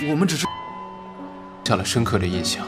我们只是下了深刻的印象。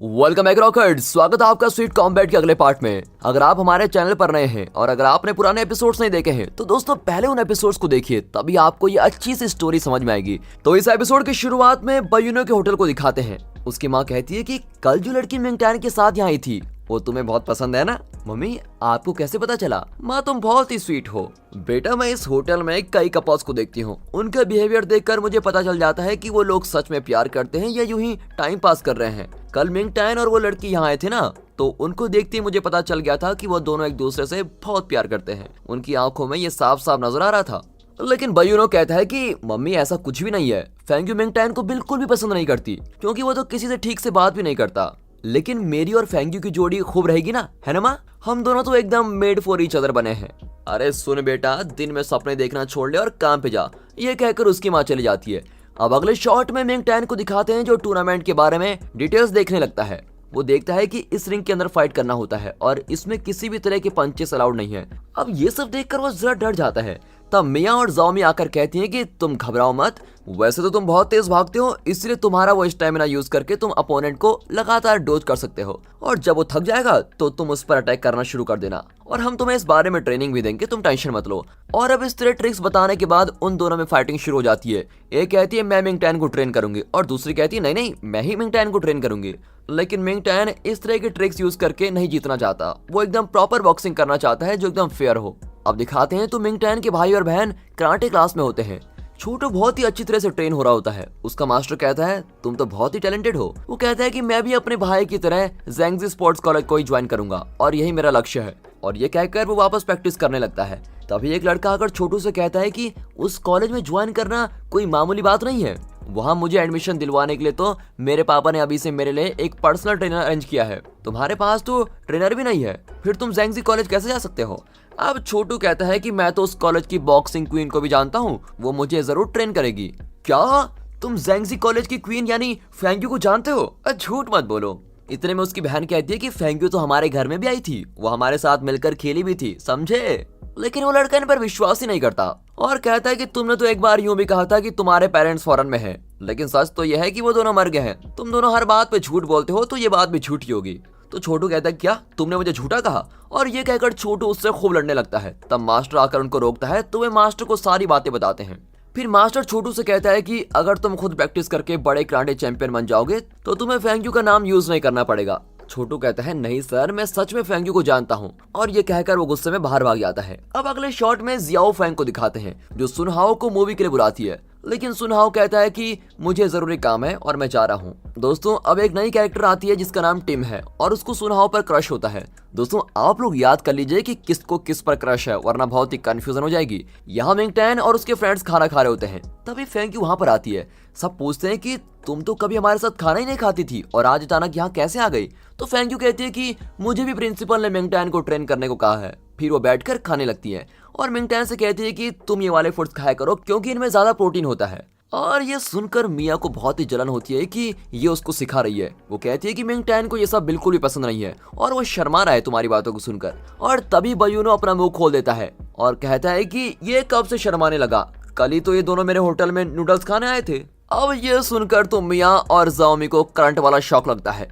welcome back rocket, स्वागत है आपका स्वीट कॉम्बैट के अगले पार्ट में। अगर आप हमारे चैनल पर नए हैं और अगर आपने पुराने एपिसोड्स नहीं देखे हैं तो दोस्तों पहले उन एपिसोड्स को देखिए, तभी आपको ये अच्छी सी स्टोरी समझ में आएगी। तो इस एपिसोड की शुरुआत में बयूनो के होटल को दिखाते हैं। उसकी माँ कहती है कि कल जो लड़की मिंगटैन के साथ यहाँ आई थी वो तुम्हें बहुत पसंद है ना। मम्मी आपको कैसे पता चला? माँ तुम बहुत ही स्वीट हो। बेटा मैं इस होटल में कई कपल्स को देखती हूँ, उनका बिहेवियर देखकर मुझे पता चल जाता है कि वो लोग सच में प्यार करते हैं या यूं ही टाइम पास कर रहे हैं। कल मिंगटैन और वो लड़की यहाँ आए थे ना, तो उनको देखते ही मुझे पता चल गया था कि वो दोनों एक दूसरे से बहुत प्यार करते हैं। उनकी आंखों में ये साफ साफ नजर आ रहा था। लेकिन बयूनो कहता है कि मम्मी ऐसा कुछ भी नहीं है, फेंग्यू मिंगटैन को बिल्कुल भी पसंद नहीं करती क्योंकि वो तो किसी से ठीक से बात भी नहीं करता। लेकिन मेरी और फेंग्यू की जोड़ी खूब रहेगी ना, है ना माँ? हम दोनों तो एकदम मेड फॉर ईच अदर बने हैं। अरे सुन बेटा, दिन में सपने देखना छोड़ ले और काम पे जा, ये कहकर उसकी माँ चली जाती है। अब अगले शॉट में मिंगटैन को दिखाते हैं जो टूर्नामेंट के बारे में डिटेल्स देखने लगता है। वो देखता है कि इस रिंग के अंदर फाइट करना होता है और इसमें किसी भी तरह के पंचेस अलाउड नहीं है। अब ये सब देखकर वो जरा डर जाता है। तब मिया और जाओमी आकर कहती हैं कि तुम घबराओ मत, वैसे तो तुम बहुत तेज भागते हो, इसलिए तुम्हारा वो स्टैमिना यूज करके तुम अपोनेंट को लगातार डोज कर सकते हो और जब वो थक जाएगा तो तुम उस पर अटैक करना शुरू कर देना और हम तुम्हें इस बारे में ट्रेनिंग भी देंगे, तुम टेंशन मत लो। और अब इस तरह ट्रिक्स बताने के बाद उन दोनों में फाइटिंग शुरू हो जाती है। एक कहती है मैं मिंगटैन को ट्रेन करूंगी और दूसरी कहती है नहीं नहीं मैं ही मिंगटैन को ट्रेन करूंगी। लेकिन मिंगटैन इस तरह के ट्रिक्स यूज करके नहीं जीतना चाहता, वो एकदम प्रॉपर बॉक्सिंग करना चाहता है जो एकदम फेयर हो। अब दिखाते हैं तो मिंगटैन के भाई और बहन कराटे क्लास में होते हैं। छोटू बहुत ही अच्छी तरह से ट्रेन हो रहा होता है। उसका मास्टर कहता है तुम तो बहुत ही टैलेंटेड हो। वो कहता है कि मैं भी अपने भाई की तरह ज़ेंगजी स्पोर्ट्स कॉलेज को ही ज्वाइन करूंगा और यही मेरा लक्ष्य है। और ये कहकर वो वापस प्रैक्टिस करने लगता है। तभी एक लड़का आकर छोटू से कहता है कि उस कॉलेज में ज्वाइन करना कोई मामूली बात नहीं है। वहाँ मुझे एडमिशन दिलवाने के लिए तो मेरे पापा ने अभी से मेरे लिए एक पर्सनल ट्रेनर अरेंज किया है। तुम्हारे पास तो ट्रेनर भी नहीं है, फिर तुम ज़ेंगजी कॉलेज कैसे जा सकते हो? अब छोटू कहता है कि मैं तो उस कॉलेज की बॉक्सिंग क्वीन को भी जानता हूँ, वो मुझे जरूर ट्रेन करेगी। क्या तुम ज़ेंगजी कॉलेज की क्वीन यानी फेंग्यू को जानते हो? झूठ मत बोलो। इतने में उसकी बहन कहती है कि फेंग्यू तो हमारे घर में भी आई थी, वो हमारे साथ मिलकर खेली भी थी, समझे? लेकिन वो लड़का इन पर विश्वास ही नहीं करता और कहता है कि तुमने तो एक बार यूं भी कहा था कि तुम्हारे पेरेंट्स फॉरेन में हैं, लेकिन सच तो यह है कि वो दोनों मर गए हैं। तुम दोनों हर बात पे झूठ बोलते हो, तो ये बात भी झूठी होगी। तो छोटू कहता है क्या तुमने मुझे झूठा कहा? और ये कहकर छोटू उससे खूब लड़ने लगता है। तब मास्टर आकर उनको रोकता है तो वे मास्टर को सारी बातें बताते हैं। फिर मास्टर छोटू से कहता है कि अगर तुम खुद प्रैक्टिस करके बड़े कराटे चैंपियन बन जाओगे तो तुम्हें फेंग्यू का नाम यूज नहीं करना पड़ेगा। छोटू कहता है नहीं सर, मैं सच में फेंग्यू को जानता हूँ। और ये कहकर वो गुस्से में बाहर भाग जाता है। अब अगले शॉट में जियाओ फेंग को दिखाते हैं जो सुनहाओ को मूवी के लिए बुलाती है, लेकिन सुनहाओ कहता है कि मुझे जरूरी काम है और मैं जा रहा हूँ। दोस्तों अब एक नई कैरेक्टर आती है जिसका नाम टिम है और उसको सुनहाओ पर क्रश होता है। दोस्तों आप लोग याद कर लीजिए कि किसको किस पर क्रश है, वरना बहुत ही कंफ्यूजन हो जाएगी। यहाँ मिंगटैन और उसके फ्रेंड्स खाना खा रहे होते हैं। तभी फेंग्यू वहाँ पर आती है। सब पूछते हैं कि तुम तो कभी हमारे साथ खाना ही नहीं खाती थी और आज अचानक यहाँ कैसे आ गई? तो फेंग्यू कहती है कि मुझे भी प्रिंसिपल ने मिंगटैन को ट्रेन करने को कहा है। फिर वो बैठकर खाने लगती है और मिंगटैन से कहती है कि तुम ये वाले फूड्स खाया करो क्योंकि इनमें ज्यादा प्रोटीन होता है। और ये सुनकर मिया को बहुत ही जलन होती है कि ये उसको सिखा रही है। वो कहती है कि मिंगटैन को ये सब बिल्कुल भी पसंद नहीं है और वो शर्मा रहा है तुम्हारी बातों को सुनकर। और तभी बयूनो अपना मुंह खोल देता है और कहता है कि ये कब से शर्माने लगा, कल ही तो ये दोनों मेरे होटल में नूडल्स खाने आए थे। अब ये सुनकर तो मिया और जाओमी को करंट वाला शॉक लगता है।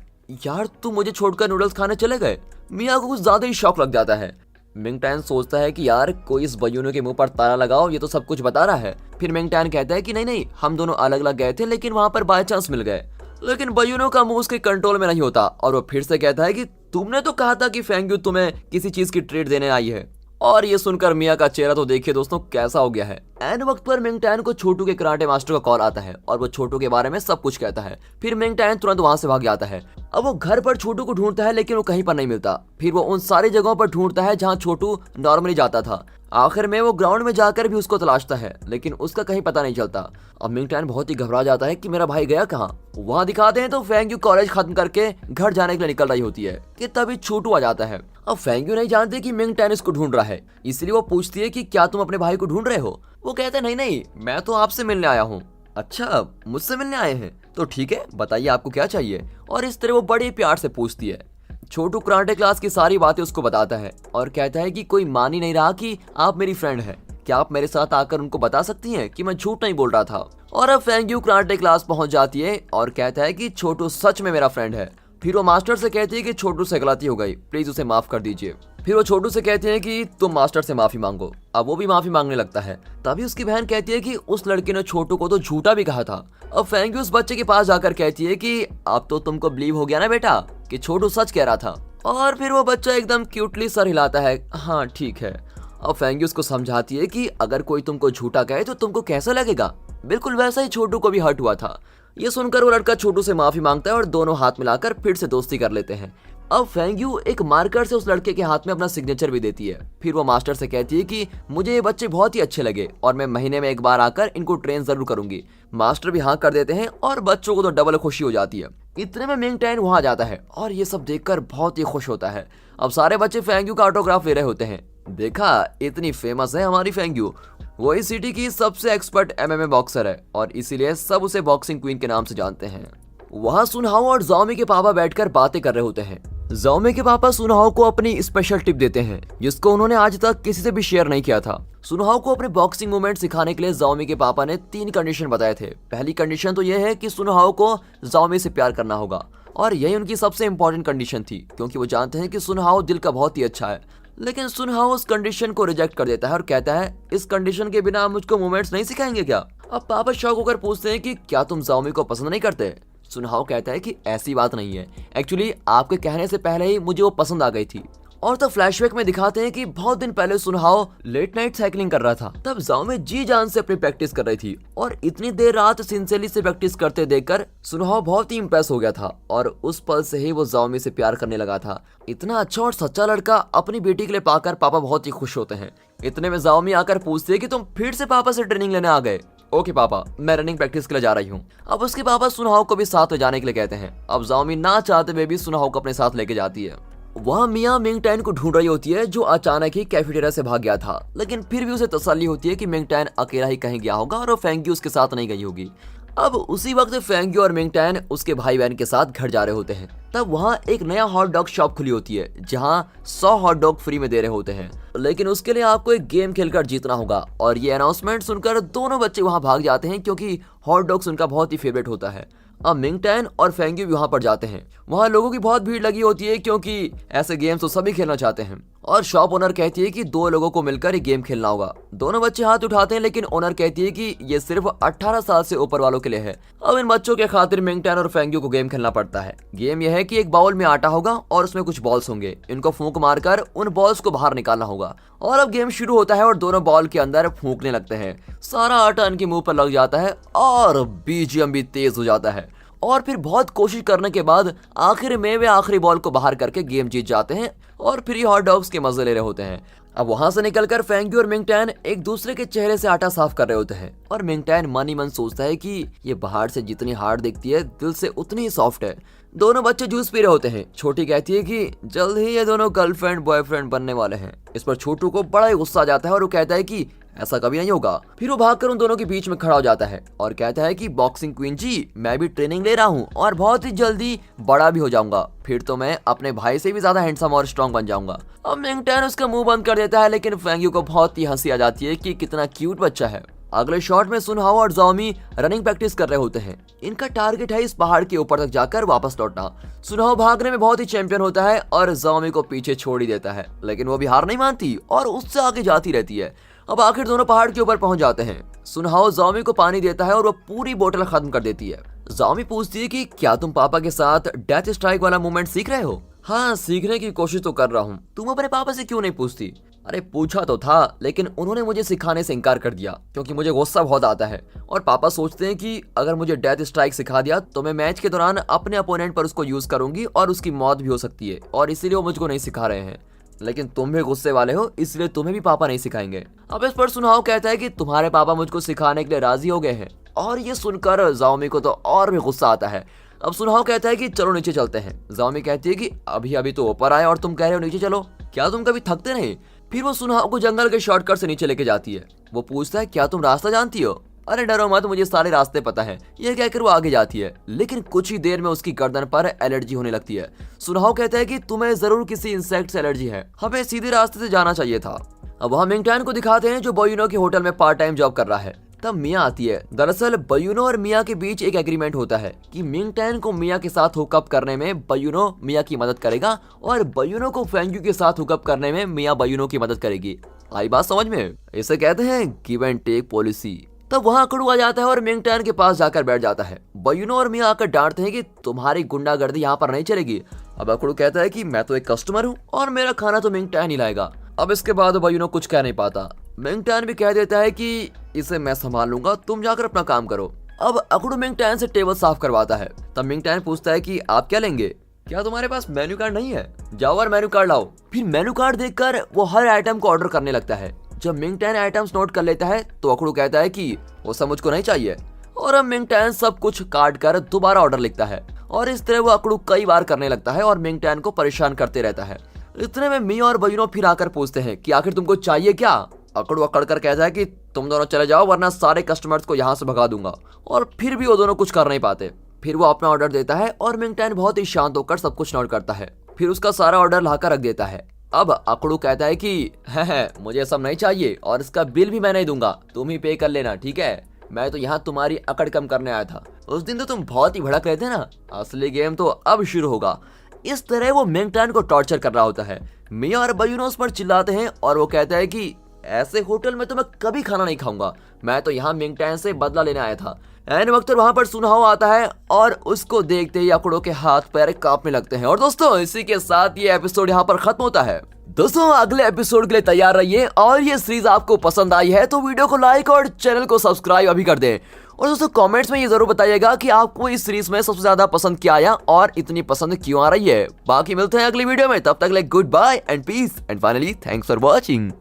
यार तुम मुझे छोड़कर नूडल्स खाने चले गए? मिया को कुछ ज्यादा ही शॉक लग जाता है। मिंगटैन सोचता है कि यार कोई इस बयूनो के मुंह पर ताला लगाओ, ये तो सब कुछ बता रहा है। फिर मिंगटैन कहता है कि नहीं नहीं हम दोनों अलग अलग गए थे लेकिन वहां पर बाय चांस मिल गए। लेकिन बयूनो का मुंह उसके कंट्रोल में नहीं होता और वो फिर से कहता है कि तुमने तो कहा था कि फेंग्यू तुम्हें किसी चीज की ट्रीट देने आई है। और ये सुनकर मिया का चेहरा तो देखिए दोस्तों कैसा हो गया है। एन वक्त पर मिंगटैन को छोटू के कराटे मास्टर का कॉल आता है और वो छोटू के बारे में सब कुछ कहता है। फिर मिंगटैन तुरंत वहां से भाग जाता है। अब वो घर पर छोटू को ढूंढता है लेकिन वो कहीं पर नहीं मिलता। फिर वो उन सारी जगहों पर ढूंढता है जहाँ छोटू नॉर्मली जाता था। आखिर में वो ग्राउंड में जाकर भी उसको तलाशता है लेकिन उसका कहीं पता नहीं चलता। अब मिंगटैन बहुत ही घबरा जाता है कि मेरा भाई गया कहाँ। वहाँ दिखाते हैं तो फेंग्यू कॉलेज खत्म करके घर जाने के लिए निकल रही होती है कि तभी छोटू आ जाता है। अब फेंग्यू नहीं जानती कि मिंगटैन इसको ढूंढ रहा है, इसलिए वो पूछती है कि क्या तुम अपने भाई को ढूंढ रहे हो? वो कहते हैं नहीं नहीं मैं तो आपसे मिलने आया हूँ। अच्छा मुझसे मिलने आए हैं, तो ठीक है बताइए आपको क्या चाहिए। और इस तरह वो बड़े प्यार से पूछती है। छोटू कराटे क्लास की सारी बातें उसको बताता है और कहता है कि कोई मान ही नहीं रहा कि आप मेरी फ्रेंड है। क्या आप मेरे साथ आकर उनको बता सकती हैं कि मैं झूठ नहीं बोल रहा था। और अब फेंग यू कराटे क्लास पहुंच जाती है और कहता है कि छोटू सच में मेरा फ्रेंड है। फिर वो मास्टर से कहती है कि छोटू से गलती हो गई, प्लीज उसे माफ कर दीजिए। फिर वो छोटू से कहते हैं कि तुम मास्टर से माफी मांगो। अब वो भी माफी मांगने लगता है। तभी उसकी बहन कहती है कि उस लड़के ने छोटू को तो झूठा भी कहा था। अब फेंग यू उस बच्चे के पास जाकर कहती है कि अब तो तुमको बिलीव हो गया ना बेटा कि छोटू सच कह रहा था। और फिर वो बच्चा एकदम क्यूटली सर हिलाता है, हाँ ठीक है। अब फेंग यू उसको समझाती है कि अगर कोई तुमको झूठा कहे तो तुमको कैसा लगेगा। बिल्कुल वैसा ही छोटू को भी हर्ट हुआ था। ये सुनकर वो लड़का छोटू से माफी मांगता है और दोनों हाथ मिलाकर फिर से दोस्ती कर लेते हैं। अब फेंग यू एक मार्कर से उस लड़के के हाथ में अपना सिग्नेचर भी देती है। फिर वो मास्टर से कहती है कि मुझे ये बच्चे बहुत ही अच्छे लगे और मैं महीने में एक बार आकर इनको ट्रेन जरूर करूंगी। मास्टर भी हाँ कर देते हैं और बच्चों को तो डबल खुशी हो जाती है। इतने में मिंग टैन वहां जाता है और ये सब देखकर बहुत ही खुश होता है। अब सारे बच्चे फेंग यू का ऑटोग्राफ ले रहे होते हैं। देखा, इतनी फेमस है हमारी फेंग यू, वही सिटी की सबसे एक्सपर्ट एमएमए बॉक्सर है और इसीलिए सब उसे बॉक्सिंग क्वीन के नाम से जानते हैं। वहाँ सुनहाओ और जाओमी के पापा बैठकर बातें कर रहे होते हैं। जाओमी के पापा सुनहाओ को अपनी स्पेशल टिप देते हैं जिसको उन्होंने आज तक किसी से भी शेयर नहीं किया था। सुनहाओ को अपने बॉक्सिंग मूवमेंट सिखाने के लिए जाओमी के पापा ने 3 कंडीशन बताए थे। पहली कंडीशन तो यह है कि सुनहाओ को जाओमी से प्यार करना होगा और यही उनकी सबसे इंपॉर्टेंट कंडीशन थी क्योंकि वो जानते हैं कि सुनहाओ दिल का बहुत ही अच्छा है। लेकिन सुनहाओ उस कंडीशन को रिजेक्ट कर देता है और कहता है इस कंडीशन के बिना आप मुझको मूवमेंट्स नहीं सिखाएंगे क्या। अब पापा शॉक होकर पूछते हैं कि क्या तुम जाओमी को पसंद नहीं करते। सुनहाओ कहता है कि ऐसी बात नहीं है, एक्चुअली आपके कहने से पहले ही मुझे वो पसंद आ गई थी। और तब फ्लैशबैक में दिखाते हैं कि बहुत दिन पहले सुनहाओ लेट नाइट साइकिलिंग कर रहा था। तब जाओमी जी जान से अपनी प्रैक्टिस कर रही थी और इतनी देर रात सिंसियरली से प्रैक्टिस करते देखकर सुनहाओ बहुत ही इंप्रेस हो गया था और उस पल से ही वो जाओमी से प्यार करने लगा था। इतना अच्छा और सच्चा लड़का अपनी बेटी के लिए पाकर पापा बहुत ही खुश होते हैं। इतने में जाओमी आकर पूछते हैं कि तुम फिर से पापा से ट्रेनिंग लेने आ गए। ओके पापा, मैं रनिंग प्रैक्टिस के लिए जा रही हूँ। अब उसके पापा सुनहाओ को भी साथ ले जाने के लिए कहते हैं। अब जाओमी ना चाहते हुए भी सुनहाओ को अपने साथ लेके जाती है। वहाँ मिया मिंग टैन को ढूंढ रही होती है जो अचानक ही कैफेटेरिया से भाग गया था, लेकिन फिर भी उसे तसल्ली होती है कि मिंग टैन अकेला ही कहीं गया होगा और वो फेंग यू उसके साथ नहीं गई होगी। अब उसी वक्त फेंग यू और मिंग टैन उसके भाई बहन के साथ घर जा रहे होते हैं। तब वहाँ एक नया हॉट डॉग शॉप खुली होती है जहाँ 100 हॉट डॉग फ्री में दे रहे होते हैं, लेकिन उसके लिए आपको एक गेम खेलकर जीतना होगा। और ये अनाउंसमेंट सुनकर दोनों बच्चे वहाँ भाग जाते हैं क्योंकि हॉट डॉग्स उनका बहुत ही फेवरेट होता है। अब मिंग टैन और फेंग यू वहाँ पर जाते हैं। वहाँ लोगों की बहुत भीड़ लगी होती है क्योंकि ऐसे गेम्स तो सभी खेलना चाहते हैं। और शॉप ओनर कहती है कि 2 लोगों को मिलकर ये गेम खेलना होगा। दोनों बच्चे हाथ उठाते हैं लेकिन ओनर कहती है कि ये सिर्फ 18 साल से ऊपर वालों के लिए है। अब इन बच्चों के खातिर मिंग टैन और फेंग यू को गेम खेलना पड़ता है। गेम यह है कि एक बाउल में आटा होगा और उसमें कुछ बॉल्स होंगे। इनको फूंक मारकर उन बॉल्स को बाहर निकालना होगा। और अब गेम शुरू होता है और दोनों बॉल के अंदर फूंकने लगते हैं। सारा आटा इनके मुंह पर लग जाता है और बीजीएम भी तेज हो जाता है। और फिर बहुत कोशिश करने के बाद आखिर में वे आखिरी बॉल को बाहर करके गेम जीत जाते हैं और फ्री हॉट डॉग्स के मजे ले रहे होते हैं। अब वहां से निकलकर फेंग यू और मिंग टैन एक दूसरे के चेहरे से आटा साफ कर रहे होते हैं और मिंग टैन मन ही मन सोचता है कि ये बाहर से जितनी हार्ड दिखती है दिल से उतनी ही सॉफ्ट है। दोनों बच्चे जूस पी रहे होते हैं। छोटी कहती है कि जल्द ही ये दोनों गर्लफ्रेंड बॉयफ्रेंड बनने वाले हैं। इस पर छोटू को बड़ा ही गुस्सा आ जाता है और वो कहता है कि ऐसा कभी नहीं होगा। फिर वो भागकर उन दोनों के बीच में खड़ा हो जाता है और कहता है कि बॉक्सिंग क्वीन जी, मैं भी ट्रेनिंग ले रहा हूँ और बहुत ही जल्दी बड़ा भी हो जाऊंगा। फिर तो मैं अपने भाई से भी ज्यादा हैंडसम और स्ट्रॉन्ग बन जाऊंगा। अब मिंग टैन उसका मुंह बंद कर देता है लेकिन फेंग यू को बहुत ही हंसी आ जाती है कि कितना क्यूट बच्चा है। अगले शॉट में सुनहाओ और जाओमी रनिंग प्रैक्टिस कर रहे होते हैं। इनका टारगेट है इस पहाड़ के ऊपर तक जाकर वापस लौटना। सुनहाओ भागने में बहुत ही चैंपियन होता है और जाओमी को पीछे छोड़ ही देता है, लेकिन वो भी हार नहीं मानती और उससे आगे जाती रहती है। अब आखिर दोनों पहाड़ के ऊपर पहुंच जाते हैं। सुनहाओ जाओमी को पानी देता है और वो पूरी बोतल खत्म कर देती है। जाओमी पूछती है कि क्या तुम पापा के साथ डेथ स्ट्राइक वाला मूवमेंट सीख रहे हो। हाँ, सीखने की कोशिश तो कर रहा हूँ। तुम अपने पापा से क्यों नहीं पूछती। अरे पूछा तो था लेकिन उन्होंने मुझे सिखाने से इनकार कर दिया क्योंकि मुझे गुस्सा बहुत आता है और पापा सोचते हैं कि अगर मुझे डेथ स्ट्राइक सिखा दिया तो मैं मैच के दौरान अपने अपोनेंट पर उसको यूज करूंगी और उसकी मौत भी हो सकती है और इसीलिए वो मुझको नहीं सिखा रहे हैं। लेकिन तुम भी गुस्से वाले हो इसलिए तुम्हें भी पापा नहीं सिखाएंगे। अब इस पर सुनहाओ कहता है कि तुम्हारे पापा मुझको सिखाने के लिए राजी हो गए हैं और ये सुनकर जाओमी को तो और भी गुस्सा आता है। अब सुनहाओ कहता है कि चलो नीचे चलते हैं। जाओमी कहती है कि अभी अभी तो ऊपर आए और तुम कह रहे हो नीचे चलो, क्या तुम कभी थकते नहीं। फिर वो सुनहाओ को जंगल के शॉर्टकट से नीचे लेके जाती है। वो पूछता है क्या तुम रास्ता जानती हो। अरे डरो मत, मुझे सारे रास्ते पता है, ये कहकर वो आगे जाती है। लेकिन कुछ ही देर में उसकी गर्दन पर एलर्जी होने लगती है। सुनहाओ कहता है कि तुम्हें जरूर किसी इंसेक्ट से एलर्जी है, हमें सीधे रास्ते से जाना चाहिए था। अब वहाँ मिंगटैन को दिखाते हैं जो बयूनो के होटल में पार्ट टाइम जॉब कर रहा है। तब मिया आती है। दरअसल बयूनो और मिया के बीच एक एग्रीमेंट होता है कि मिंगटैन को मिया के साथ हुकअप करने में बयूनो मिया की मदद करेगा और बयूनो को फेंग्यू के साथ हुकअप करने में मिया बयूनो की मदद करेगी। आई बात समझ में? इसे कहते हैं गिव एंड टेक पॉलिसी। तब वहाँ अकड़ू आ जाता है और मिंगटैन के पास जाकर बैठ जाता है। बयूनो और मिया आकर डांटते हैं कि तुम्हारी गुंडागर्दी यहाँ पर नहीं चलेगी। अब अकड़ू कहता है कि मैं तो एक कस्टमर हूँ और मेरा खाना तो मिंगटैन ही लाएगा। अब इसके बाद बयूनो कुछ कह नहीं पाता। मिंगटैन भी कह देता है कि इसे मैं संभाल लूंगा, तुम जाकर अपना काम करो। अब अकड़ू मिंगटैन से टेबल साफ करवाता है। तब मिंगटैन पूछता है कि आप क्या लेंगे, क्या तुम्हारे पास मेन्यू कार्ड नहीं है? जाओ और मेन्यू कार्ड लाओ। फिर मेन्यू कार्ड देखकर वो हर आइटम को ऑर्डर करने लगता है। जब मिंगटैन आइटम्स नोट कर लेता है तो अकड़ू कहता है कि वो सब मुझको नहीं चाहिए और अब मिंगटैन सब कुछ काट कर दोबारा ऑर्डर लिखता है और इस तरह वो अकड़ू कई बार करने लगता है और मिंगटैन को परेशान करते रहता है। इतने में मिया और बयूनो फिर आकर पूछते हैं कि आखिर तुमको चाहिए क्या? अकड़ू अकड़ कर कहता है कि तुम दोनों चले जाओ वरना सारे कस्टमर्स को यहाँ से भगा दूंगा। और फिर भी वो दोनों कुछ कर नहीं पाते। फिर वो अपना ऑर्डर देता है और मिंगटैन बहुत ही शांत होकर सब कुछ नोट करता है। फिर उसका सारा ऑर्डर लाकर रख देता है। अब अकड़ू कहता है कि है मुझे सब नहीं चाहिए और इसका बिल भी मैं नहीं दूंगा, तुम ही पे कर लेना, ठीक है? मैं तो यहाँ तुम्हारी अकड़ कम करने आया था। उस दिन तो तुम बहुत ही भड़क रहे थे ना, असली गेम तो अब शुरू होगा। इस तरह वो मिंगटैन को टॉर्चर कर रहा होता है। मिया और बयूनो उस पर चिल्लाते हैं और वो कहता है कि ऐसे होटल में तो मैं कभी खाना नहीं खाऊंगा, मैं तो यहाँ मिंगटैन से बदला लेने आया था। एन वक्त वहां पर सुनहाओ आता है और उसको देखते ही अकड़ो के हाथ पैर कांपने लगते हैं। और दोस्तों इसी के साथ ये एपिसोड यहाँ पर खत्म होता है। दोस्तों अगले एपिसोड के लिए तैयार रहिए और ये सीरीज आपको पसंद आई है तो वीडियो को लाइक और चैनल को सब्सक्राइब अभी कर दें। और दोस्तों कमेंट्स में ये जरूर बताइएगा कि आपको इस सीरीज में सबसे ज्यादा पसंद क्या आया और इतनी पसंद क्यों आ रही है। बाकी मिलते हैं अगली वीडियो में, तब तक good bye and peace and finally thanks for watching.